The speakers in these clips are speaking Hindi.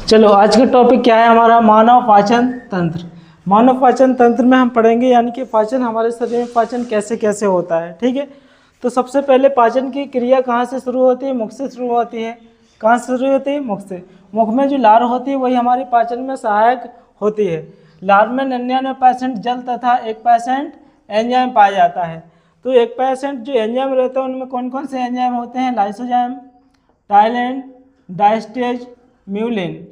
चलो आज का टॉपिक क्या है हमारा, मानव पाचन तंत्र। मानव पाचन तंत्र में हम पढ़ेंगे यानी कि पाचन, हमारे शरीर में पाचन कैसे कैसे होता है। ठीक है, तो सबसे पहले पाचन की क्रिया कहाँ से शुरू होती है? मुख से शुरू होती है। कहाँ से शुरू होती है? मुख से। मुख में जो लार होती है वही हमारे पाचन में सहायक होती है। लार में 99% जल तथा 1% एंजाइम पाया जाता है। तो 1% जो एंजाइम रहता है उनमें कौन कौन से एंजाइम होते हैं? लाइसोजाइम, टाइलेंट, डायस्टेज, म्यूलिन।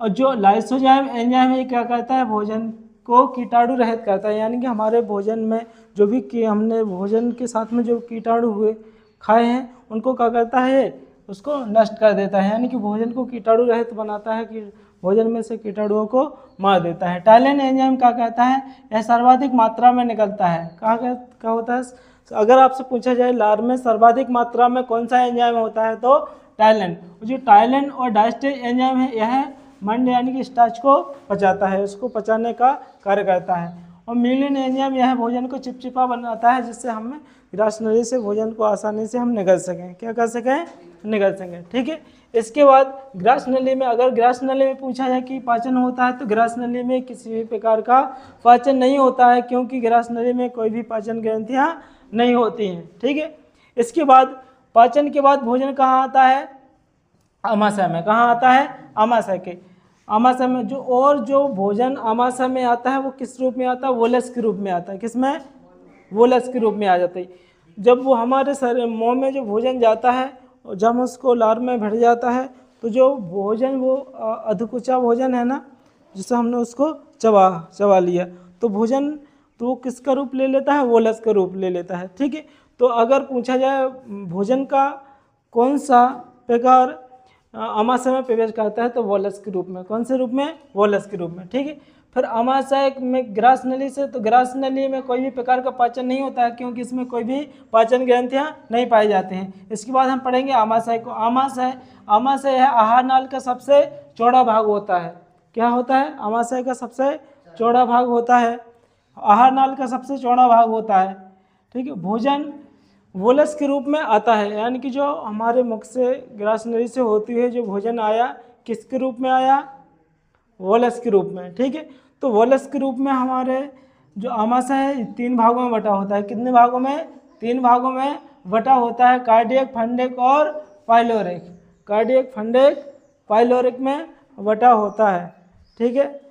और जो लाइसोजाइम एंजाइम है क्या करता है? भोजन को कीटाणु रहित करता है, यानी कि हमारे भोजन में जो भी हमने भोजन के साथ में जो कीटाणु हुए खाए हैं उनको क्या करता है? उसको नष्ट कर देता है, यानी कि भोजन को कीटाणु रहित बनाता है, कि भोजन में से कीटाणुओं को मार देता है। टाइलेंट एंजाइम क्या कहता है? यह सर्वाधिक मात्रा में निकलता है। क्या होता है? अगर आपसे पूछा जाए लार में सर्वाधिक मात्रा में कौन सा एंजाइम होता है तो टाइलेंट। जो टाइलेंट और डायस्टेज एंजाइम है यह मंड यानी कि स्टार्च को पचाता है, उसको पचाने का कार्य करता है। और म्यूलिन एंजाइम यह भोजन को चिपचिपा बनाता है, जिससे हम ग्रास नली से भोजन को आसानी से हम निगल सकें। क्या कर सकें? निगल सकें। ठीक है, इसके बाद ग्रास नली में, अगर ग्रास नली में पूछा जाए कि पाचन होता है तो ग्रास नली में किसी भी प्रकार का पाचन नहीं होता है, क्योंकि ग्रास नली में कोई भी पाचन ग्रंथियाँ नहीं होती हैं। ठीक है, इसके बाद पाचन के बाद भोजन कहाँ आता है? आमाशय में। कहाँ आता है? आमाशय के। आमाशय में जो भोजन आमाशय में आता है वो किस रूप में आता है? वोलस के रूप में आता है। किस में? वोलस के रूप में आ जाता है। जब वो हमारे शरीर मुँह में जो भोजन जाता है और जब उसको लार में भर जाता है तो जो भोजन वो अधकुचा भोजन है ना, जिससे हमने उसको चबा लिया, तो भोजन तो वो किसका रूप ले लेता है? वोलस का रूप ले लेता है। ठीक है, तो अगर पूछा जाए भोजन का कौन सा प्रकार आमाशय में प्रवेश करता है तो वोलस के रूप में। कौन से रूप में? वोलस के रूप में। ठीक है, फिर आमाशय में ग्रास नली से, तो ग्रास नली में कोई भी प्रकार का पाचन नहीं होता है, क्योंकि इसमें कोई भी पाचन ग्रंथियाँ नहीं पाई जाती हैं। इसके बाद हम पढ़ेंगे आमाशय को। आमाशय है आहार नाल का सबसे चौड़ा भाग होता है। क्या होता है? आमाशय का सबसे चौड़ा भाग होता है, आहार नाल का सबसे चौड़ा भाग होता है। ठीक है, भोजन वोलस के रूप में आता है, यानी कि जो हमारे मुख से ग्रास नली से होती है जो भोजन आया, किसके रूप में आया? वोलस के रूप में। ठीक है, तो वोलस के रूप में हमारे जो आमाशय है 3 भागों में बटा होता है। कितने भागों में? 3 भागों में बटा होता है, कार्डियक, फंडिक और पाइलोरिक। कार्डियक, फंडिक, पाइलोरिक में बटा होता है। ठीक है,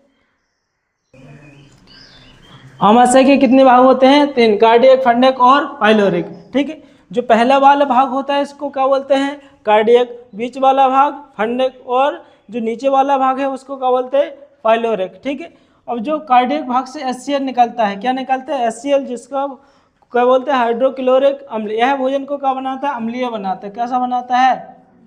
आमाशय के कितने भाग होते हैं? 3, कार्डियक, फंडिक और पाइलोरिक। ठीक है, जो पहला वाला भाग होता है इसको क्या बोलते हैं? कार्डियक। बीच वाला भाग फंडिक, और जो नीचे वाला भाग है उसको क्या बोलते हैं? पाइलोरिक। ठीक है, अब जो कार्डियक भाग से HCl निकलता है, क्या निकलता है? HCl, जिसका क्या बोलते हैं? हाइड्रोक्लोरिक अम्ल। यह भोजन को क्या बनाता है? अम्लीय बनाता है। कैसा बनाता है?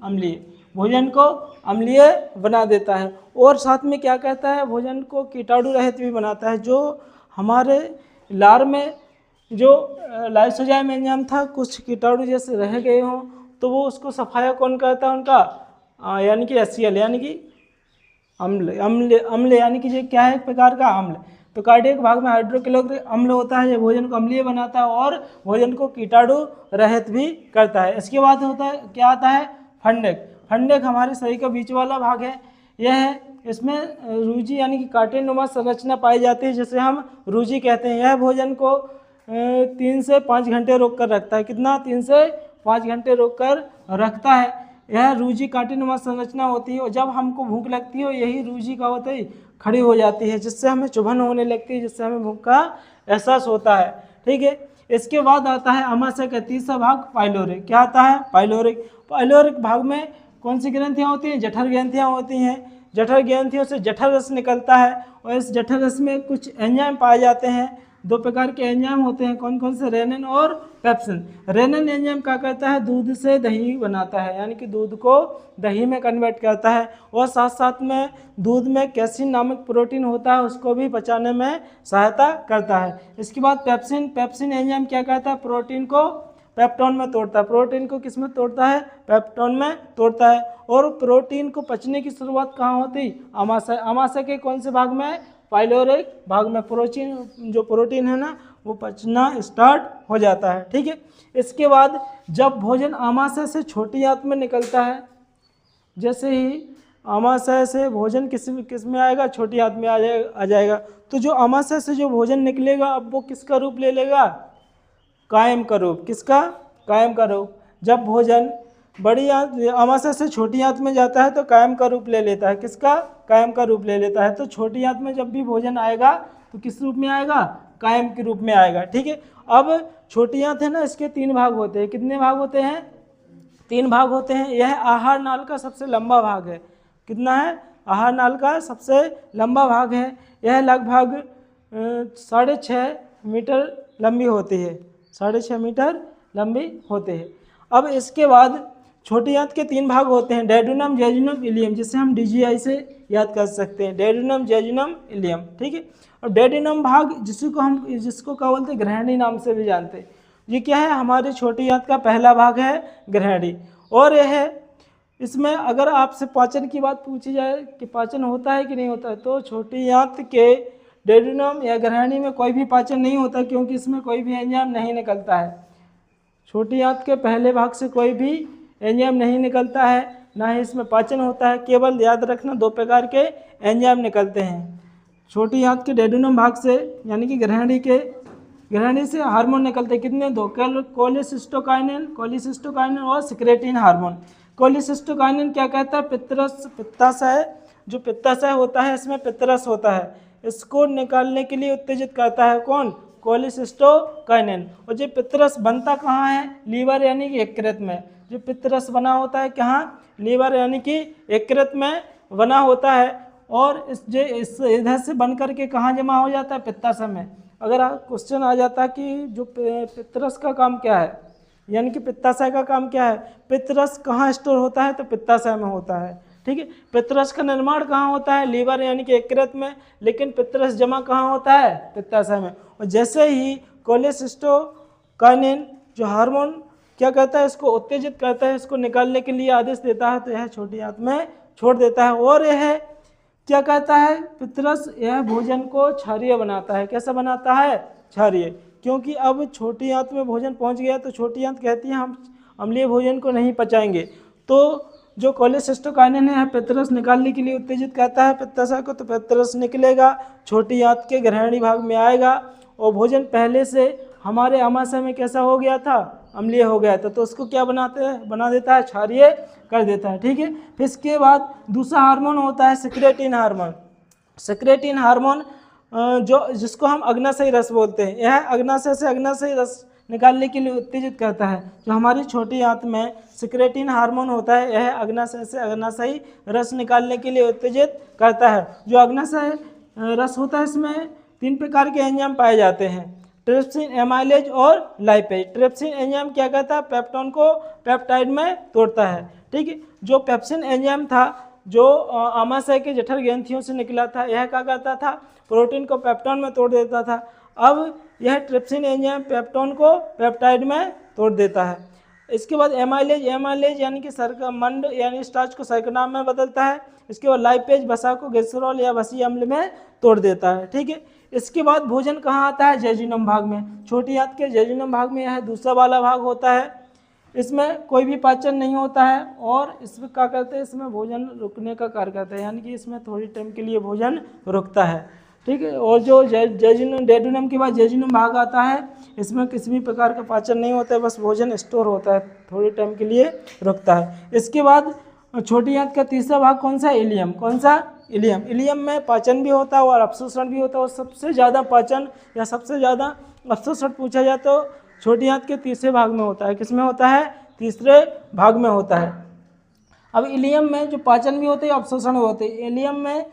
अम्लीय। भोजन को अम्लीय बना देता है, और साथ में क्या कहता है? भोजन को कीटाणु रहित भी बनाता है। जो हमारे लार में जो लाइसोजाइम एंजाइम था, कुछ कीटाणु जैसे रह गए हों तो वो उसको सफाया कौन करता है उनका? यानी कि HCl, यानी कि अम्ल यानी कि ये क्या है? एक प्रकार का अम्ल। तो कार्डियक भाग में हाइड्रोक्लोरिक अम्ल होता है, ये भोजन को अम्लीय बनाता है और भोजन को कीटाणु रहित भी करता है। इसके बाद होता है, क्या आता है? फंडिक। फंडिक हमारे शरीर का बीच वाला भाग है। यह है, इसमें रूजी यानी कि कांटेनुमा संरचना पाई जाती है, जिसे हम रूजी कहते हैं। यह भोजन को 3 से 5 घंटे रोक कर रखता है। कितना? 3 से 5 घंटे रोक कर रखता है। यह रूजी कांटेनुमा संरचना होती है, और जब हमको भूख लगती है यही रूजी का होता है खड़ी हो जाती है, जिससे हमें चुभन होने लगती है, जिससे हमें भूख का एहसास होता है। ठीक है, इसके बाद आता है आमाशय का तीसरा भाग, पाइलोरिक। क्या आता है? पाइलोरिक। पाइलोरिक भाग में कौन सी ग्रंथियाँ होती हैं? जठर ग्रंथियाँ होती हैं। जठर ग्रंथियों से जठर रस निकलता है, और इस जठर रस में कुछ एंजाइम पाए जाते हैं। 2 प्रकार के एंजाइम होते हैं। कौन कौन से? रेनिन और पेप्सिन। रेनिन एंजाइम क्या करता है? दूध से दही बनाता है, यानी कि दूध को दही में कन्वर्ट करता है, और साथ साथ में दूध में कैसीन नामक प्रोटीन होता है, उसको भी पचाने में सहायता करता है। इसके बाद पेप्सिन एंजाइम क्या करता है? प्रोटीन को पेप्टोन में तोड़ता है। प्रोटीन को किस में तोड़ता है? पेप्टोन में तोड़ता है। और प्रोटीन को पचने की शुरुआत कहाँ होती? आमाशय। आमाशय के कौन से भाग में? पाइलोरिक भाग में। प्रोटीन है ना, वो पचना स्टार्ट हो जाता है। ठीक है, इसके बाद जब भोजन आमाशय से छोटी आंत में निकलता है, जैसे ही आमाशय से भोजन किस में आएगा, छोटी आंत में आ जाएगा। तो जो आमाशय से जो भोजन निकलेगा अब वो किसका रूप ले लेगा, कायम का रूप। किसका, कायम का रूप। जब भोजन बड़ी आंत आमाशय से छोटी आंत में जाता है तो कायम का रूप ले लेता है। किसका, कायम का रूप ले लेता है। तो छोटी आंत में जब भी भोजन आएगा तो किस रूप में आएगा, कायम के रूप में आएगा। ठीक है। अब छोटी आंत है ना, इसके 3 भाग होते हैं। कितने भाग होते हैं, 3 भाग होते हैं। यह आहार नाल का सबसे लंबा भाग है। कितना है, आहार नाल का सबसे लंबा भाग है। यह लगभग 6.5 मीटर लंबी होती है, 6.5 मीटर लंबी होते हैं। अब इसके बाद छोटी आंत के 3 भाग होते हैं, डेड्यूनम, जेजुनम, इलियम, जिसे हम डीजीआई से याद कर सकते हैं, डेड्यूनम, जेजुनम, इलियम। ठीक है। और डेड्यूनम भाग जिसको क्या बोलते हैं, ग्रहणी नाम से भी जानते हैं। ये क्या है, हमारी छोटी आंत का पहला भाग है, ग्रहणी। और यह है, इसमें अगर आपसे पाचन की बात पूछी जाए कि पाचन होता है कि नहीं होता है, तो छोटी आंत के डेड्यूनम या ग्रहणी में कोई भी पाचन नहीं होता, क्योंकि इसमें कोई भी एंजाइम नहीं निकलता है। छोटी आंत के पहले भाग से कोई भी एंजाइम नहीं निकलता है, ना ही इसमें पाचन होता है। केवल याद रखना 2 प्रकार के एंजाइम निकलते हैं छोटी आंत के डेड्यूनम भाग से, यानी कि ग्रहणी से हार्मोन निकलते हैं। कितने, 2, कोलिसिस्टोकाइनिन और सिक्रेटिन हार्मोन। कोलिसिस्टोकाइनिन क्या कहता है, पित्ताशय, जो पित्ताशय होता है इसमें पित्तरस होता है, इसको निकालने के लिए उत्तेजित करता है। कौन, कोलिसिस्टोकाइनिन। और जो पित्तरस बनता कहाँ है, लीवर यानी कि यकृत में। जो पित्तरस बना होता है कहाँ, लीवर यानी कि यकृत में बना होता है। और इस इधर से बन करके कहाँ जमा हो जाता है, पित्ताशय में। अगर क्वेश्चन आ जाता है कि जो पित्तरस का काम क्या है, यानी कि पित्ताशय का काम क्या है, पित्तरस कहाँ स्टोर होता है, तो पित्ताशय में होता है। ठीक है। पित्तरस का निर्माण कहाँ होता है, लीवर यानी कि यकृत में, लेकिन पित्तरस जमा कहाँ होता है, पित्ताशय में। और जैसे ही कोलिसिस्टोकाइनिन जो हार्मोन क्या कहता है, इसको उत्तेजित करता है, इसको निकालने के लिए आदेश देता है, तो यह छोटी आंत में छोड़ देता है। और यह क्या कहता है, पित्तरस यह भोजन को क्षारीय बनाता है। कैसा बनाता है, क्षारीय। क्योंकि अब छोटी आंत में भोजन पहुंच गया तो छोटी आंत कहती है हम अम्लीय भोजन को नहीं पचाएंगे। तो जो कोलिसिस्टोकाइनिन है पित्तरस निकालने के लिए उत्तेजित करता है पित्ताशय को, तो पित्तरस निकलेगा, छोटी आंत के ग्रहणी भाग में आएगा। और भोजन पहले से हमारे आमाशय में कैसा हो गया था, अम्लीय हो गया था, तो उसको क्या बना देता है, क्षारीय कर देता है। ठीक है। फिर इसके बाद दूसरा हार्मोन होता है सिक्रेटिन हार्मोन। सिक्रेटिन हार्मोन जिसको हम अग्नाशयी रस बोलते हैं, यह अग्नाशय से अग्नाशयी रस निकालने के लिए उत्तेजित करता है। जो हमारी छोटी आंत में सिक्रेटिन हार्मोन होता है, यह अग्नाशय से अग्नाशयी रस निकालने के लिए उत्तेजित करता है। जो अग्नाशय रस होता है इसमें 3 प्रकार के एंजाइम पाए जाते हैं, ट्रिप्सिन, एमाइलेज और लाइपेज। ट्रिप्सिन एंजाइम क्या कहता है, पेप्टोन को पेप्टाइड में तोड़ता है। ठीक है। जो पेप्सिन एंजाइम था जो आमाशय के जठर ग्रंथियों से निकला था, यह क्या करता था, प्रोटीन को पेप्टोन में तोड़ देता था। अब यह ट्रिप्सिन एंजाइम पेप्टोन को पेप्टाइड में तोड़ देता है। इसके बाद एमाइलेज यानी कि मंड यानी स्टार्च को शर्करा में बदलता है। इसके बाद लाइपेज वसा को ग्लिसरॉल या वसीय अम्ल में तोड़ देता है। ठीक है। इसके बाद भोजन कहाँ आता है, जेजुनम भाग में। छोटी आंत के जेजुनम भाग में यह दूसरा वाला भाग होता है। इसमें कोई भी पाचन नहीं होता है और इसमें क्या करते हैं, इसमें भोजन रुकने का कार्य करता है, यानी कि इसमें थोड़ी टाइम के लिए भोजन रुकता है। ठीक है। और जो डेड्यूनम के बाद जेजुनम भाग आता है, इसमें किसी भी प्रकार का पाचन नहीं होता है, बस भोजन स्टोर होता है, थोड़ी टाइम के लिए रुकता है। इसके बाद छोटी आंत का तीसरा भाग कौन सा, इलियम। कौन सा, इलियम। इलियम में पाचन भी होता है और अवशोषण भी होता है। और सबसे ज़्यादा पाचन या सबसे ज़्यादा अवशोषण पूछा जाए तो छोटी आंत के तीसरे भाग में होता है। किसमें होता है, तीसरे भाग में होता है। अब इलियम में जो पाचन भी होते हैं, अवशोषण भी होते हैं। इलियम में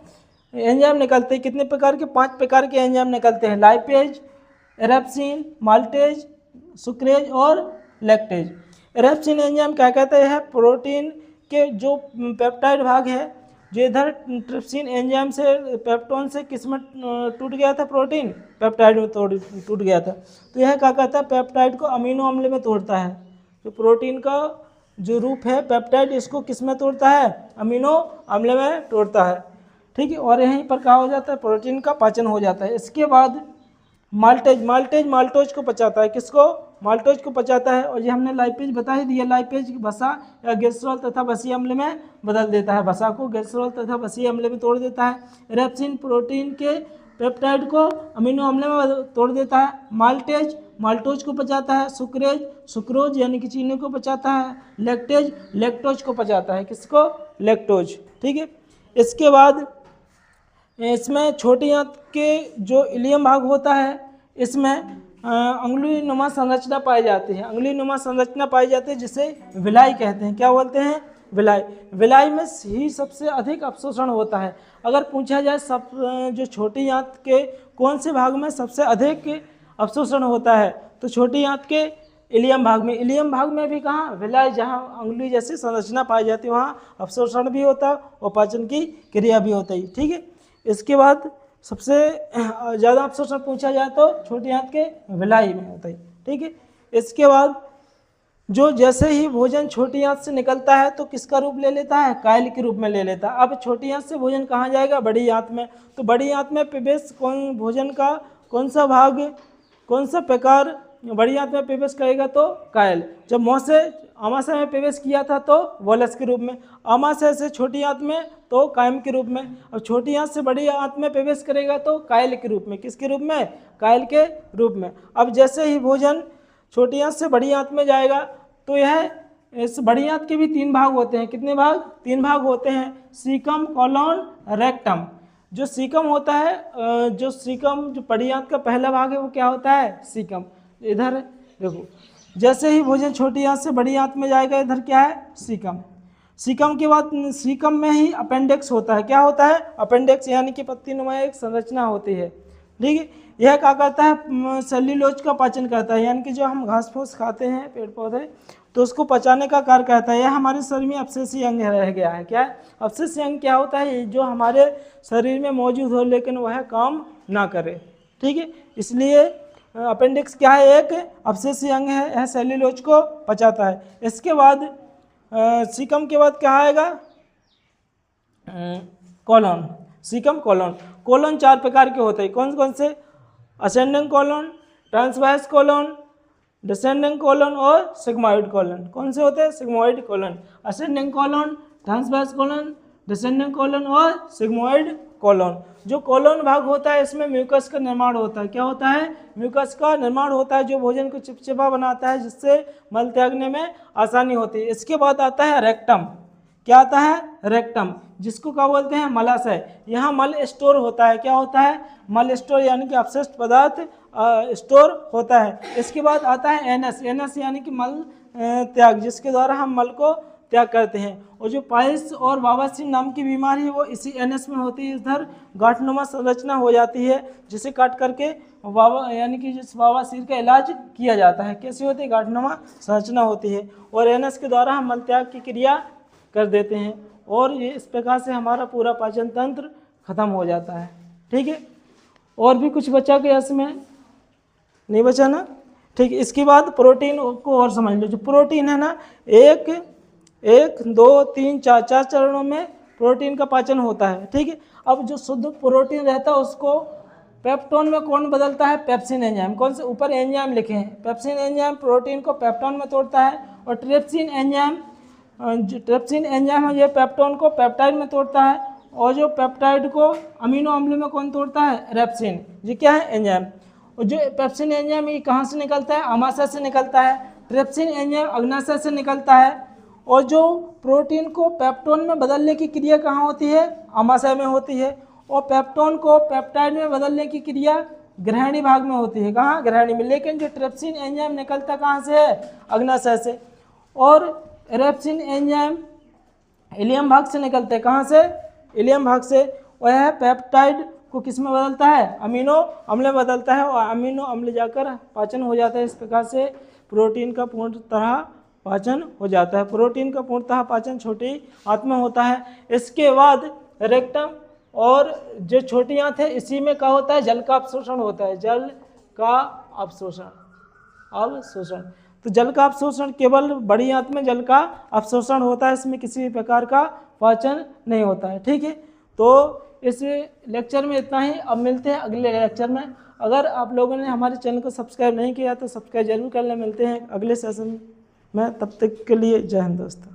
एंजाइम निकलते हैं, कितने प्रकार के, 5 प्रकार के एंजाइम निकलते हैं, लाइपेज, एरेप्सिन, माल्टेज, सुक्रेज और लैक्टेज। एरेप्सिन एंजाइम क्या कहते हैं, प्रोटीन के जो पेप्टाइड भाग है, जो इधर ट्रिप्सिन एंजाइम से पेप्टोन से किसमें टूट गया था, प्रोटीन पेप्टाइड में टूट गया था। तो यह क्या कहता है, पेप्टाइड को अमीनो अम्ल में तोड़ता है। तो प्रोटीन का जो रूप है पेप्टाइड, इसको किस में तोड़ता है, अमीनो अम्ल में तोड़ता है। ठीक है। और यहीं पर क्या हो जाता है, प्रोटीन का पाचन हो जाता है। इसके बाद माल्टेज माल्टोज को पचाता है। किसको, माल्टोज को पचाता है। और ये हमने लाइपेज बता ही दिया, लाइपेज वसा या ग्लिसरॉल तथा वसीय अम्ल में बदल देता है, वसा को ग्लिसरॉल तथा वसीय अम्ल में तोड़ देता है। रेप्सिन प्रोटीन के पेप्टाइड को अमीनो अम्ल में तोड़ देता है। माल्टेज माल्टोज को पचाता है। सुक्रेज सुक्रोज यानी कि चीनी को पचाता है। लैक्टेज लैक्टोज को पचाता है। किसको? लैक्टोज। ठीक है। इसके बाद इसमें छोटी आंत के जो इलियम भाग होता है, इसमें अंगुली नुमा संरचना पाई जाती है। अंगुली नुमा संरचना पाई जाती है जिसे विलाई कहते हैं। क्या बोलते हैं? विलाई। विलाई में ही सबसे अधिक अवशोषण होता है। अगर पूछा जाए सब जो छोटी आंत के कौन से भाग में सबसे अधिक अवशोषण होता है, तो छोटी आंत के इलियम भाग में। इलियम भाग में भी कहाँ? विलाई, जहाँ अंगुली जैसी संरचना पाई जाती है वहाँ अवशोषण भी होता है और पाचन की क्रिया भी होती है। ठीक है। इसके बाद सबसे ज़्यादा अवशोषण पूछा जाए तो छोटी आंत के विलाई में होता है। ठीक है। इसके बाद जो जैसे ही भोजन छोटी आंत से निकलता है तो किसका रूप ले लेता है? कायल के रूप में ले लेता है। अब छोटी आंत से भोजन कहाँ जाएगा? बड़ी आंत में। तो बड़ी आंत में प्रवेश कौन भोजन का कौन सा भाग, कौन सा प्रकार बड़ी आंत में प्रवेश करेगा? तो कायल। जब मुँह से आमाशय में प्रवेश किया था तो वोलस के रूप में, आमाशय से छोटी आंत में तो कायम के रूप में। अब छोटी आंत से बड़ी आंत में प्रवेश करेगा तो कायल के रूप में। किसके रूप में? कायल के रूप में। अब जैसे ही भोजन छोटी आंत से बड़ी आंत में जाएगा तो यह इस बड़ी आंत के भी 3 भाग होते हैं। कितने भाग? 3 भाग होते हैं। Caecum, colon, rectum. जो सीकम होता है, जो सीकम जो बड़ी आंत का पहला भाग है वो क्या होता है? सीकम। इधर देखो, जैसे ही भोजन छोटी आंत से बड़ी आंत में जाएगा, इधर क्या है? सीकम। सीकम के बाद सीकम में ही अपेंडिक्स होता है। क्या होता है? अपेंडिक्स, यानी कि पत्ती नुमा एक संरचना होती है। ठीक है। यह क्या करता है? सेल्यूलोज का पाचन करता है, यानी कि जो हम घास फूस खाते हैं पेड़ पौधे, तो उसको पचाने का कार्य करता है। यह हमारे शरीर में अपशिष्ट अंग रह गया है। क्या है? अपशिष्ट अंग क्या होता है? जो हमारे शरीर में मौजूद हो लेकिन वह काम ना करे। ठीक है। इसलिए अपेंडिक्स क्या है? एक अपशिष्ट अंग है। यह सेल्यूलोज को पचाता है। इसके बाद सीकम के बाद क्या आएगा? कोलोन। Caecum, colon. कोलोन 4 प्रकार के होते हैं। कौन कौन से? Ascending colon, transverse colon, descending colon और सिग्मोइड कोलोन। कौन से होते हैं? Sigmoid colon. Ascending colon, transverse colon, descending colon और सिग्मोइड कोलोन। जो कोलोन भाग होता है इसमें म्यूकस का निर्माण होता है। क्या होता है? म्यूकस का निर्माण होता है, जो भोजन को चिपचिपा बनाता है, जिससे मल त्यागने में आसानी होती है। इसके बाद आता है रेक्टम। क्या आता है? रेक्टम, जिसको क्या बोलते हैं? मलाशय। यहाँ मल स्टोर होता है। क्या होता है? मल स्टोर, यानी कि अपशिष्ट पदार्थ स्टोर होता है। इसके बाद आता है एनस। एनस यानी कि मल त्याग, जिसके द्वारा हम मल को त्याग करते हैं। और जो पाइल्स और बवासीर नाम की बीमारी है वो इसी एनएस में होती है। इधर गांठनुमा संरचना हो जाती है, जिसे काट करके यानी कि जिस बवासीर का इलाज किया जाता है। कैसे होती है? गांठनुमा संरचना होती है। और एनएस के द्वारा हम मल त्याग की क्रिया कर देते हैं और ये इस प्रकार से हमारा पूरा पाचन तंत्र खत्म हो जाता है। ठीक है। और भी कुछ बचा क्या इसमें? नहीं बचा ना? ठीक है। इसके बाद प्रोटीन को और समझ लो। जो प्रोटीन है ना, एक 2 3 4 चरणों में प्रोटीन का पाचन होता है। ठीक है। अब जो शुद्ध प्रोटीन रहता है उसको पेप्टोन में कौन बदलता है? Pepsin enzyme. कौन से? ऊपर एंजाइम लिखे हैं। पेप्सिन एंजाइम प्रोटीन को पेप्टोन में तोड़ता है। और ट्रिप्सिन एंजाइम, जो ट्रिप्सिन एंजाइम है ये पेप्टोन को पेप्टाइड में तोड़ता है। और जो पेप्टाइड को अमीनो अम्ल में कौन तोड़ता है? रेप्सिन। ये क्या है? एंजाइम। और जो पेप्सिन एंजाइम ये कहाँ से निकलता है? आमाशय से निकलता है। ट्रिप्सिन एंजाइम अग्नाशय से निकलता है। और जो प्रोटीन को पेप्टोन में बदलने की क्रिया कहाँ होती है? आमाशय में होती है। और पेप्टोन को पेप्टाइड में बदलने की क्रिया ग्रहणी भाग में होती है। कहाँ? ग्रहणी में। लेकिन जो ट्रिप्सिन एंजाइम निकलता कहाँ से है? अग्नाशय से। और रेप्सिन एंजाइम इलियम भाग से निकलते हैं। कहाँ से? इलियम भाग से। और यह पेप्टाइड को किस में बदलता है? अमीनो अम्ल में बदलता है और अमीनो अम्ल जाकर पाचन हो जाता है। इस प्रकार से प्रोटीन का पूर्णतः पाचन हो जाता है। प्रोटीन का पूर्णतः पाचन छोटी आंत में होता है। इसके बाद रेक्टम और जो छोटी आंत है इसी में क्या होता है? जल का अवशोषण होता है। जल का अवशोषण। तो जल का अवशोषण केवल बड़ी आंत में जल का अवशोषण होता है, इसमें किसी भी प्रकार का पाचन नहीं होता है। ठीक है। तो इस लेक्चर में इतना ही। अब मिलते हैं अगले लेक्चर में। अगर आप लोगों ने हमारे चैनल को सब्सक्राइब नहीं किया तो सब्सक्राइब जरूर कर लें। मिलते हैं अगले सेशन में, तब तक के लिए जय हिंद दोस्तों।